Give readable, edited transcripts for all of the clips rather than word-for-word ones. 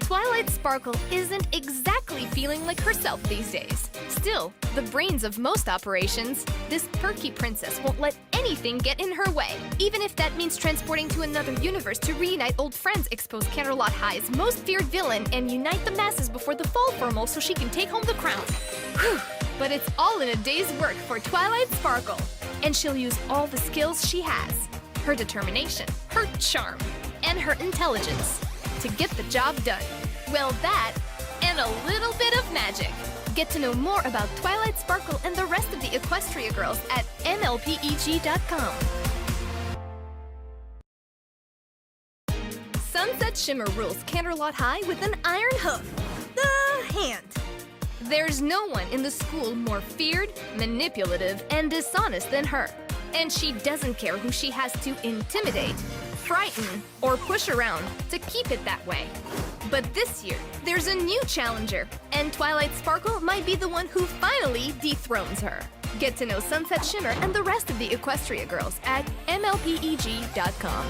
Twilight Sparkle isn't exactly feeling like herself these days. Still, the brains of most operations, this perky princess won't let anything get in her way. Even if that means transporting to another universe to reunite old friends, expose Canterlot High's most feared villain, and unite the masses before the fall formal so she can take home the crown. Whew. But it's all in a day's work for Twilight Sparkle. And she'll use all the skills she has. Her determination, her charm, and her intelligence to get the job done. Well, that and a little bit of magic. Get to know more about Twilight Sparkle and the rest of the Equestria girls at MLPEG.com. Sunset Shimmer rules Canterlot High with an iron hoof, the hand. There's no one in the school more feared, manipulative, and dishonest than her. And she doesn't care who she has to intimidate, frighten, or push around to keep it that way. But this year, there's a new challenger, and Twilight Sparkle might be the one who finally dethrones her. Get to know Sunset Shimmer and the rest of the Equestria girls at MLPEG.com.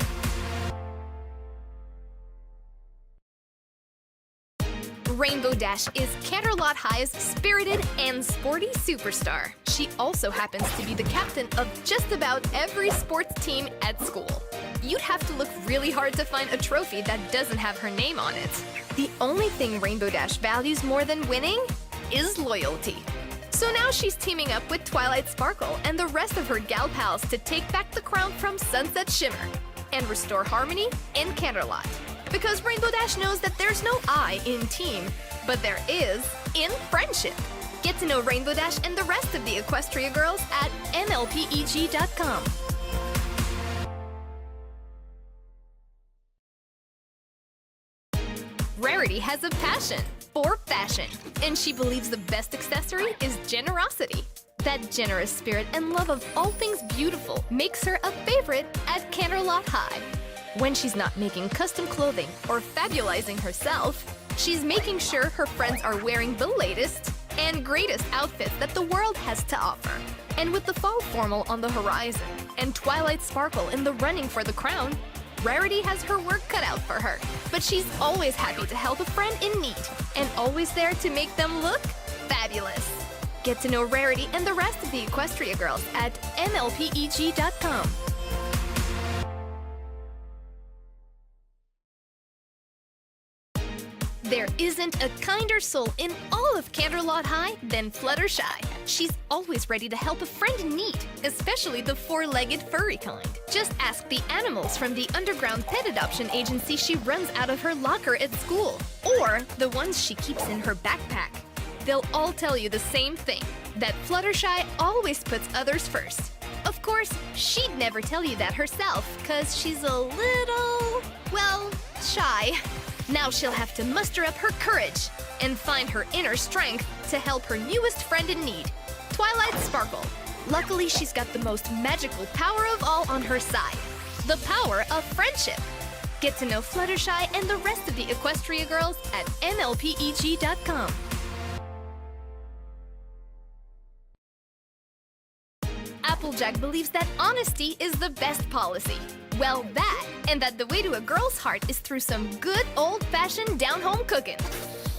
Rainbow Dash is Canterlot High's spirited and sporty superstar. She also happens to be the captain of just about every sports team at school. You'd have to look really hard to find a trophy that doesn't have her name on it. The only thing Rainbow Dash values more than winning is loyalty. So now she's teaming up with Twilight Sparkle and the rest of her gal pals to take back the crown from Sunset Shimmer and restore harmony in Canterlot. Because Rainbow Dash knows that there's no I in team, but there is in friendship. Get to know Rainbow Dash and the rest of the Equestria girls at MLPEG.com. Rarity has a passion for fashion, and she believes the best accessory is generosity. That generous spirit and love of all things beautiful makes her a favorite at Canterlot High. When she's not making custom clothing or fabulizing herself, she's making sure her friends are wearing the latest and greatest outfits that the world has to offer. And with the fall formal on the horizon and Twilight Sparkle in the running for the crown, Rarity has her work cut out for her. But she's always happy to help a friend in need and always there to make them look fabulous. Get to know Rarity and the rest of the Equestria girls at MLPEG.com. There isn't a kinder soul in all of Canterlot High than Fluttershy. She's always ready to help a friend in need, especially the four-legged furry kind. Just ask the animals from the underground pet adoption agency she runs out of her locker at school, or the ones she keeps in her backpack. They'll all tell you the same thing, that Fluttershy always puts others first. Of course, she'd never tell you that herself, 'cause she's a little, well, shy. Now she'll have to muster up her courage and find her inner strength to help her newest friend in need, Twilight Sparkle. Luckily, she's got the most magical power of all on her side, the power of friendship. Get to know Fluttershy and the rest of the Equestria girls at MLPEG.com. Applejack believes that honesty is the best policy. Well, that, and that the way to a girl's heart is through some good old-fashioned down-home cooking.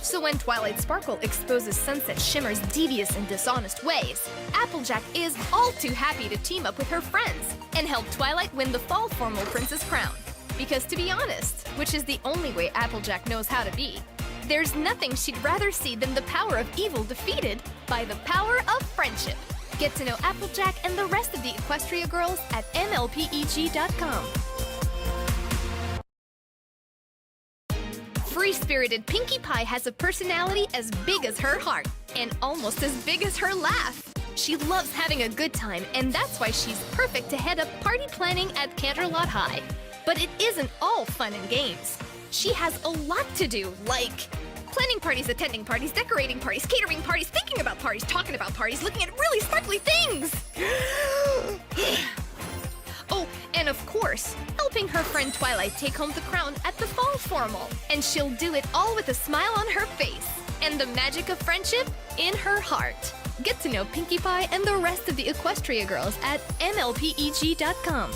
So when Twilight Sparkle exposes Sunset Shimmer's devious and dishonest ways, Applejack is all too happy to team up with her friends and help Twilight win the fall formal princess crown. Because to be honest, which is the only way Applejack knows how to be, there's nothing she'd rather see than the power of evil defeated by the power of friendship. Get to know Applejack and the rest of the Equestria girls at MLPEG.com. Free-spirited Pinkie Pie has a personality as big as her heart and almost as big as her laugh. She loves having a good time, and that's why she's perfect to head up party planning at Canterlot High. But it isn't all fun and games. She has a lot to do, like planning parties, attending parties, decorating parties, catering parties, thinking about parties, talking about parties, looking at really sparkly things! Oh, and of course, helping her friend Twilight take home the crown at the fall formal. And she'll do it all with a smile on her face and the magic of friendship in her heart. Get to know Pinkie Pie and the rest of the Equestria girls at MLPEG.com.